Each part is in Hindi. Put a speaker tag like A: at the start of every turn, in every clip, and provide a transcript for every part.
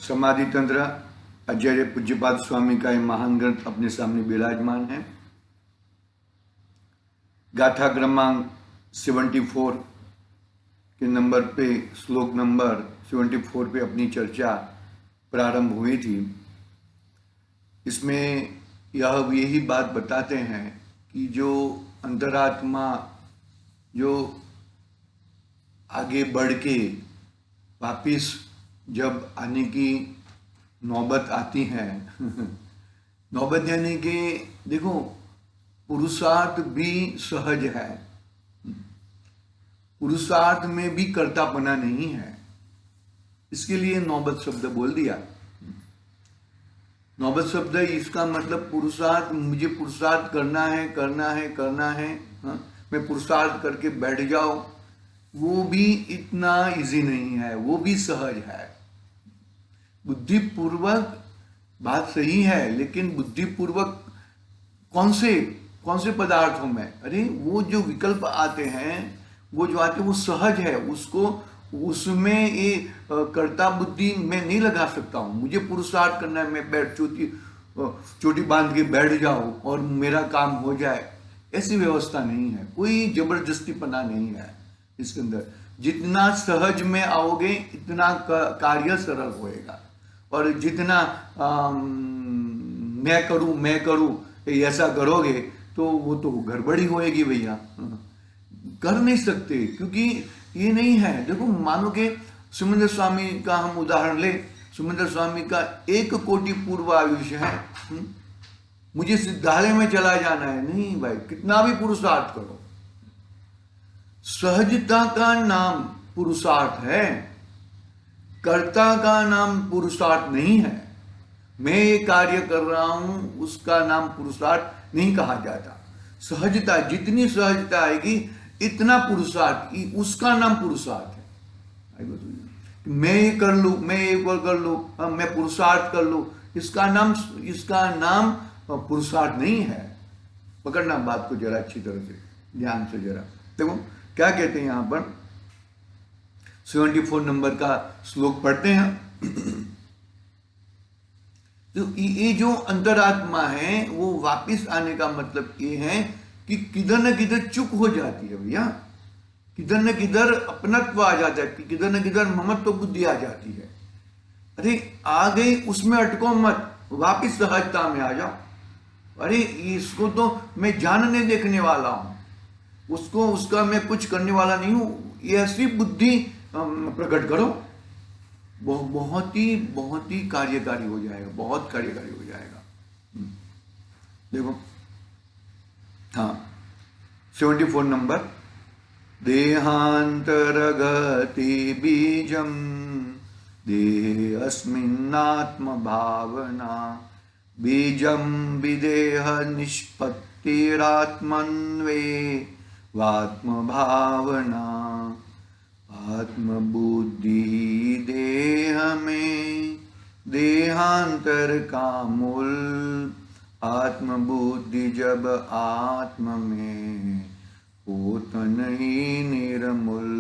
A: समाधि तंत्र आचार्य पूज्यपाद स्वामी का ये महान ग्रंथ अपने सामने विराजमान है। गाथा क्रमांक 74 के नंबर पे, श्लोक नंबर 74 पे अपनी चर्चा प्रारंभ हुई थी। इसमें यही बात बताते हैं कि जो अंतरात्मा जो आगे बढ़ के वापिस जब आने की नौबत आती है नौबत यानी कि देखो, पुरुषार्थ भी सहज है, पुरुषार्थ में भी कर्तापना नहीं है, इसके लिए नौबत शब्द बोल दिया। नौबत शब्द इसका मतलब पुरुषार्थ, मुझे पुरुषार्थ करना है करना है करना है, हाँ? मैं पुरुषार्थ करके बैठ जाऊं, वो भी इतना इजी नहीं है, वो भी सहज है। बुद्धिपूर्वक बात सही है, लेकिन बुद्धिपूर्वक कौन से पदार्थों में, अरे वो जो विकल्प आते हैं, वो जो आते हैं वो सहज है, उसको उसमें ये कर्ता बुद्धि मैं नहीं लगा सकता हूँ। मुझे पुरुषार्थ करना है, मैं बैठ चोटी बांध के बैठ जाऊं और मेरा काम हो जाए, ऐसी व्यवस्था नहीं है, कोई जबरदस्तीपना नहीं है इसके अंदर। जितना सहज में आओगे इतना कार्य सरल होएगा, और जितना मैं करूं ऐसा करोगे तो वो तो गड़बड़ी होएगी भैया, कर नहीं सकते, क्योंकि ये नहीं है। देखो, मानो कि सुमेंद्र स्वामी का हम उदाहरण ले, सुमेंद्र स्वामी का 1 कोटि पूर्व आयुष्य है, मुझे सिद्धालय में चला जाना है, नहीं भाई, कितना भी पुरुषार्थ करो, सहजता का नाम पुरुषार्थ है, कर्ता का नाम पुरुषार्थ नहीं है। मैं ये कार्य कर रहा हूं, उसका नाम पुरुषार्थ नहीं कहा जाता। सहजता, जितनी सहजता आएगी इतना पुरुषार्थ, उसका नाम पुरुषार्थ है। मैं ये कर लूं, मैं ये कर लूं, मैं पुरुषार्थ कर लूं, इसका नाम पुरुषार्थ नहीं है। पकड़ना बात को जरा अच्छी तरह से, ध्यान से जरा देखो क्या कहते हैं यहां पर। 74 नंबर का श्लोक पढ़ते हैं। तो ये जो अंतरात्मा है वो वापिस आने का मतलब ये है कि किधर न किधर चुप हो जाती है भैया, किधर न किधर अपनत्व आ जाता है, किधर न किधर ममत्व बुद्धि आ जाती है। अरे आ गई, उसमें अटको मत, वापिस सहजता में आ जाओ। अरे इसको तो मैं जानने देखने वाला हूं, उसका मैं कुछ करने वाला नहीं हूं, ये ऐसी बुद्धि प्रकट करो, बहुत ही कार्यकारी हो जाएगा, बहुत कार्यकारी हो जाएगा। देखो, हाँ 74 नंबर, देहांतरगति बीजम देहे अस्मिन्नात्म भावना, बीजम विदेह निष्पत्तिरात्मन्वे वात्म भावना, आत्मबुद्धि देह में देहांतर का मूल, आत्मबुद्धि जब आत्म में होत नहीं निर्मूल।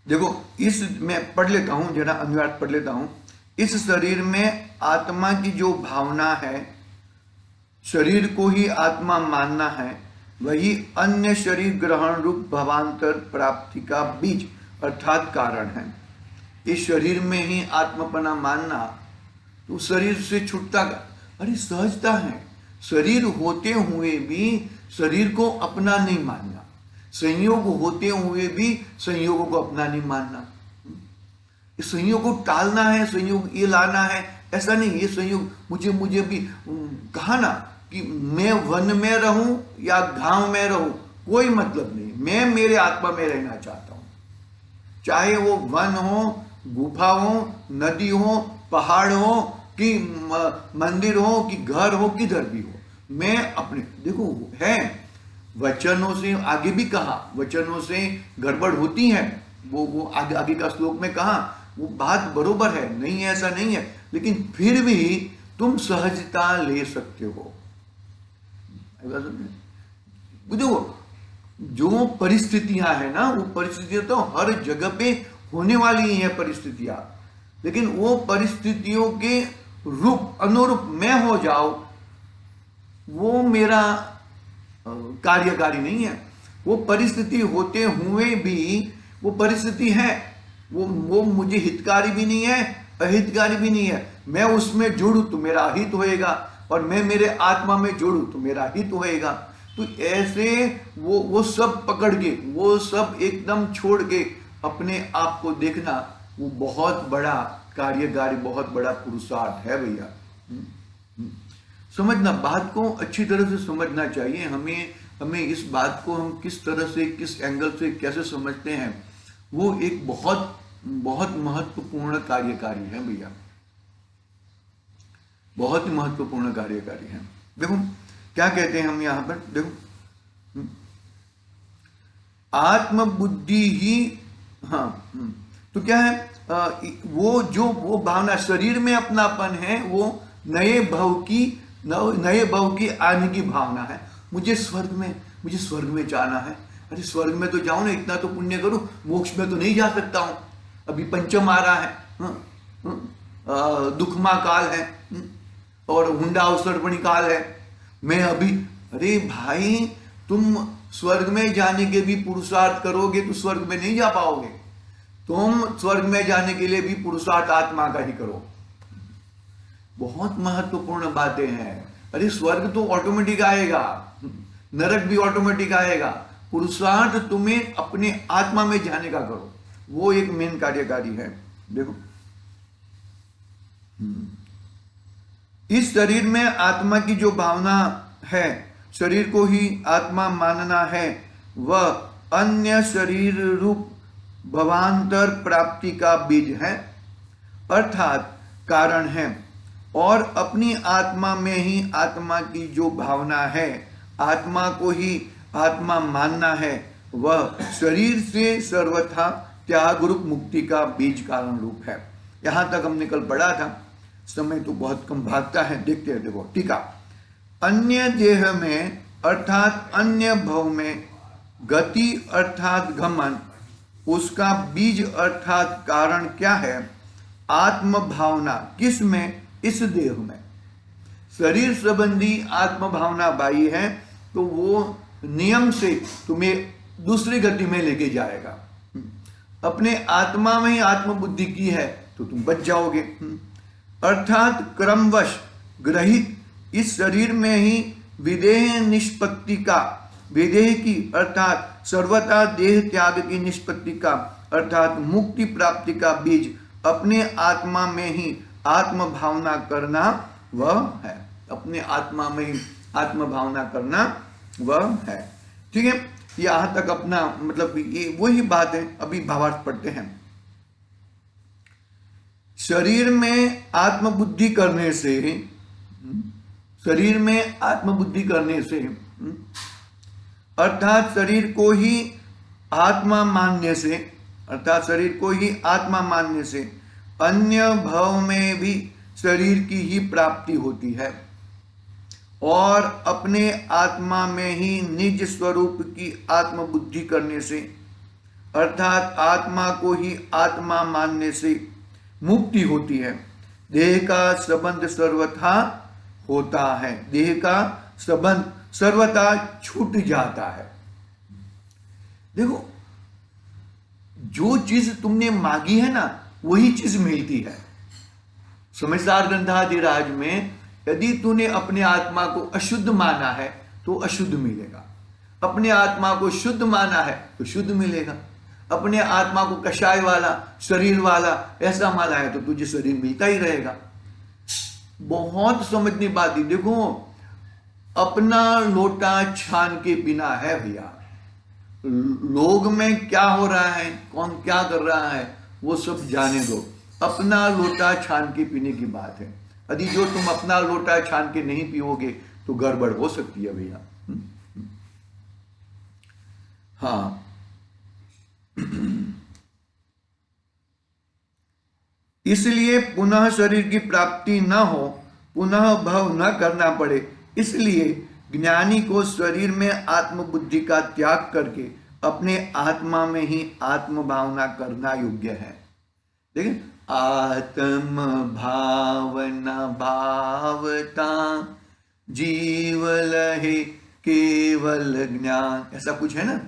A: देखो, इस मैं पढ़ लेता हूं, जरा अनुवाद पढ़ लेता हूं। इस शरीर में आत्मा की जो भावना है, शरीर को ही आत्मा मानना है, वही अन्य शरीर ग्रहण रूप भवांतर प्राप्ति का बीज अर्थात कारण है। इस शरीर में ही आत्मपना मानना, तो शरीर से छूटता, अरे सहजता है, शरीर होते हुए भी शरीर को अपना नहीं मानना, संयोग होते हुए भी संयोगों को अपना नहीं मानना। इस संयोग को टालना है, संयोग ये लाना है, ऐसा नहीं। ये संयोग मुझे भी कहा ना कि मैं वन में रहूं या गांव में रहूं, कोई मतलब नहीं, मैं मेरे आत्मा में रहना चाहता हूं, चाहे वो वन हो, गुफा हो, नदी हो, पहाड़ हो, कि मंदिर हो, कि घर हो, किधर भी हो, मैं अपने, देखो है वचनों से, आगे भी कहा वचनों से गड़बड़ होती है, वो आगे का श्लोक में कहा, वो बात बरोबर है, नहीं ऐसा नहीं है, लेकिन फिर भी तुम सहजता ले सकते हो। देखो जो परिस्थितियां है ना, वो परिस्थितियां तो हर जगह पे होने वाली ही है परिस्थितियां, लेकिन वो परिस्थितियों के रूप अनुरूप मैं हो जाओ, वो मेरा कार्यकारी नहीं है। वो परिस्थिति होते हुए भी वो परिस्थिति है, वो मुझे हितकारी भी नहीं है, अहितकारी भी नहीं है। मैं उसमें जुड़ू तो मेरा हित होएगा, और मैं मेरे आत्मा में जुड़ू तो मेरा हित होएगा। तो ऐसे वो सब पकड़ के, वो सब एकदम छोड़ के अपने आप को देखना, वो बहुत बड़ा कार्यकारी, बहुत बड़ा पुरुषार्थ है भैया। समझना, बात को अच्छी तरह से समझना चाहिए हमें इस बात को हम किस तरह से, किस एंगल से कैसे समझते हैं, वो एक बहुत बहुत महत्वपूर्ण कार्यकारी है भैया, बहुत ही महत्वपूर्ण कार्यकारी है। देखो क्या कहते हैं हम यहां पर, देखो आत्मबुद्धि ही, हाँ, तो क्या है, वो भावना शरीर में अपनापन है, वो नए भव की आने की भावना है। मुझे स्वर्ग में जाना है। अरे स्वर्ग में तो जाऊं ना, इतना तो पुण्य करूं, मोक्ष में तो नहीं जा सकता हूं, अभी पंचम आ रहा है, दुखमा काल है, और हुंडा अवसर्पणी काल है, मैं अभी, अरे भाई तुम स्वर्ग में जाने के भी पुरुषार्थ करोगे तो स्वर्ग में नहीं जा पाओगे। तुम स्वर्ग में जाने के लिए भी पुरुषार्थ आत्मा का ही करो। बहुत महत्वपूर्ण बातें हैं। अरे स्वर्ग तो ऑटोमेटिक आएगा, नरक भी ऑटोमेटिक आएगा, पुरुषार्थ तुम्हें अपने आत्मा में जाने का करो, वो एक मेन कार्यकारी है। देखो इस शरीर में आत्मा की जो भावना है, शरीर को ही आत्मा मानना है, वह अन्य शरीर रूप भवांतर प्राप्ति का बीज है, अर्थात कारण है। और अपनी आत्मा में ही आत्मा की जो भावना है, आत्मा को ही आत्मा मानना है, वह शरीर से सर्वथा त्याग रूप मुक्ति का बीज कारण रूप है। यहां तक हमने कल पढ़ा था, समय तो बहुत कम भागता है, देखते हैं। देखो टीका, अन्य देह में अर्थात अन्य भव में गति अर्थात गमन, उसका बीज अर्थात कारण क्या है? आत्म भावना। किस में? इस देह में। शरीर संबंधी आत्म भावना बाई है तो वो नियम से तुम्हें दूसरी गति में लेके जाएगा। अपने आत्मा में ही आत्म बुद्धि की है तो तुम बच जाओगे। अर्थात क्रमवश ग्रहित इस शरीर में ही विदेह निष्पत्ति का, विदेह की अर्थात सर्वथा देह त्याग की निष्पत्ति का अर्थात मुक्ति प्राप्ति का बीज अपने आत्मा में ही आत्म भावना करना वह है। अपने आत्मा में ही आत्म भावना करना वह है। ठीक है, यहां तक अपना मतलब ये वही बात है। अभी भावार्थ पढ़ते हैं। शरीर में आत्मबुद्धि करने से, शरीर में आत्मबुद्धि करने से अर्थात शरीर को ही आत्मा मानने से, अर्थात शरीर को ही आत्मा मानने से अन्य भव में भी शरीर की ही प्राप्ति होती है और अपने आत्मा में ही निज स्वरूप की आत्मबुद्धि करने से अर्थात आत्मा को ही आत्मा मानने से मुक्ति होती है। देह का संबंध सर्वथा होता है, देह का संबंध सर्वथा छूट जाता है। देखो, जो चीज तुमने मांगी है ना वही चीज मिलती है। समझदार ग्रंथाधिराज में यदि तूने अपने आत्मा को अशुद्ध माना है तो अशुद्ध मिलेगा, अपने आत्मा को शुद्ध माना है तो शुद्ध मिलेगा, अपने आत्मा को कषाय वाला, शरीर वाला ऐसा माना है तो तुझे शरीर मिलता ही रहेगा। बहुत समझनी बात है। देखो, अपना लोटा छान के पीना है भैया। लोग में क्या हो रहा है, कौन क्या कर रहा है, वो सब जाने दो। अपना लोटा छान के पीने की बात है। यदि जो तुम अपना लोटा छान के नहीं पियोगे तो गड़बड़ हो सकती है भैया। हाँ, इसलिए पुनः शरीर की प्राप्ति न हो, पुनः भव न करना पड़े, इसलिए ज्ञानी को शरीर में आत्मबुद्धि का त्याग करके अपने आत्मा में ही आत्म भावना करना योग्य है। देखिए, आत्म भावना भावता जीव लहे केवल ज्ञान, ऐसा कुछ है ना।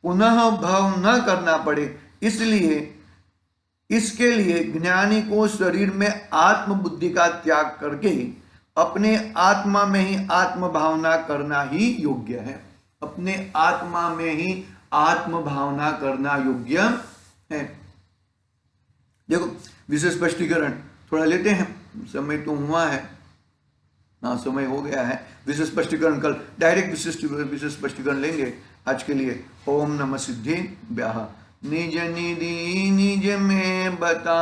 A: पुनः भव न करना पड़े, इसलिए इसके लिए ज्ञानी को शरीर में आत्म बुद्धि का त्याग करके अपने आत्मा में ही आत्म भावना करना ही योग्य है। अपने आत्मा में ही आत्म भावना करना योग्य है। देखो, विशेष स्पष्टीकरण थोड़ा लेते हैं, समय तो हुआ है, हाँ समय हो गया है। विशेष स्पष्टीकरण कल डायरेक्ट विशेष स्पष्टीकरण लेंगे। आज के लिए ओम नमः सिद्धि व्याह निज निधि निज में बता